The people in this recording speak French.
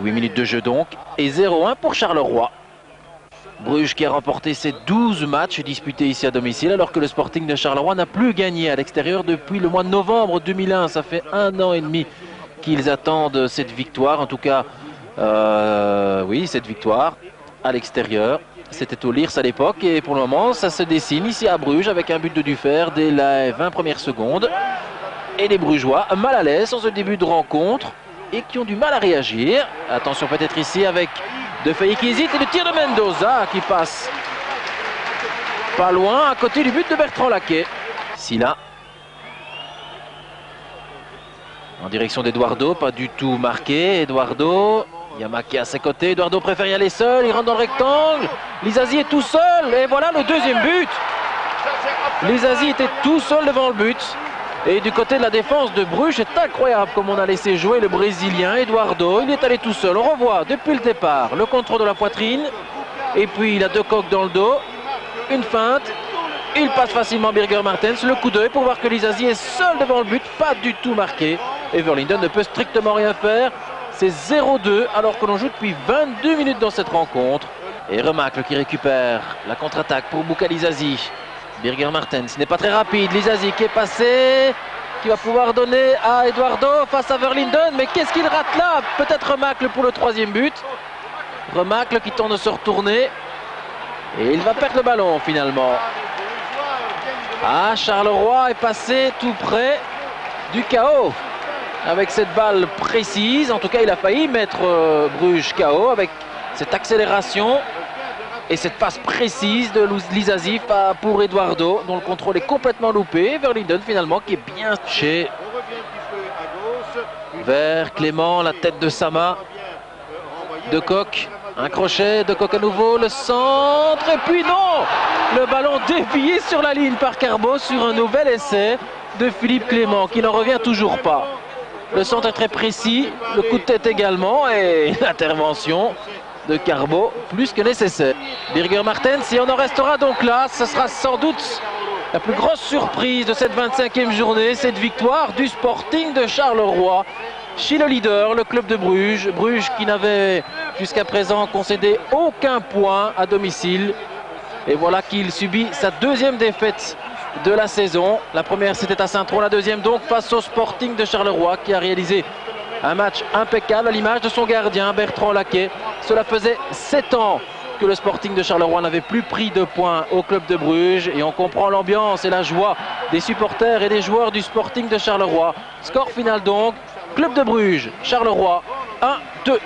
8 minutes de jeu donc. Et 0-1 pour Charleroi. Bruges qui a remporté ses 12 matchs disputés ici à domicile, alors que le Sporting de Charleroi n'a plus gagné à l'extérieur depuis le mois de novembre 2001. Ça fait 1 an et demi qu'ils attendent cette victoire. En tout cas, oui, cette victoire à l'extérieur. C'était au Lirs à l'époque et pour le moment, ça se dessine ici à Bruges avec un but de Dufer dès les 20 premières secondes. Et les Brugeois mal à l'aise en ce début de rencontre et qui ont du mal à réagir. Attention peut-être ici avec De Fey qui hésite et le tir de Mendoza qui passe pas loin à côté du but de Bertrand Laquet. Silla en direction d'Eduardo, pas du tout marqué. Eduardo, Yamaki à ses côtés, Eduardo préfère y aller seul, il rentre dans le rectangle. Lizazi est tout seul et voilà le deuxième but. Lizazi était tout seul devant le but. Et du côté de la défense de Bruges, c'est incroyable comme on a laissé jouer le Brésilien Eduardo. Il est allé tout seul. On revoit depuis le départ le contrôle de la poitrine. Et puis il a deux coques dans le dos. Une feinte. Il passe facilement Birger Martens. Le coup d'œil pour voir que Lizazi est seul devant le but. Pas du tout marqué. Et Verlinden ne peut strictement rien faire. C'est 0-2 alors que l'on joue depuis 22 minutes dans cette rencontre. Et Remacle qui récupère la contre-attaque pour Bouka Lizazi. Birger Martens n'est pas très rapide. Lizazi qui est passé, qui va pouvoir donner à Eduardo face à Verlinden. Mais qu'est-ce qu'il rate là? Peut-être Remacle pour le troisième but. Remacle qui tente de se retourner. Et il va perdre le ballon finalement. Ah, Charleroi est passé tout près du chaos avec cette balle précise. En tout cas, il a failli mettre Bruges KO avec cette accélération. Et cette passe précise de Lizazi pour Eduardo, dont le contrôle est complètement loupé. Verlinden finalement qui est bien chez vers Clément, la tête de Sama. De Coq, un crochet, De Coq à nouveau, le centre. Et puis non, le ballon dévié sur la ligne par Carbo sur un nouvel essai de Philippe Clément qui n'en revient toujours pas. Le centre est très précis, le coup de tête également et l'intervention de Carbo plus que nécessaire. Birger Martens, si on en restera donc là, ce sera sans doute la plus grosse surprise de cette 25e journée, cette victoire du Sporting de Charleroi chez le leader, le club de Bruges. Bruges qui n'avait jusqu'à présent concédé aucun point à domicile. Et voilà qu'il subit sa deuxième défaite de la saison. La première c'était à Saint-Tron, la deuxième donc face au Sporting de Charleroi qui a réalisé un match impeccable à l'image de son gardien Bertrand Laquet. Cela faisait 7 ans que le Sporting de Charleroi n'avait plus pris de points au club de Bruges. Et on comprend l'ambiance et la joie des supporters et des joueurs du Sporting de Charleroi. Score final donc, club de Bruges, Charleroi 1-2.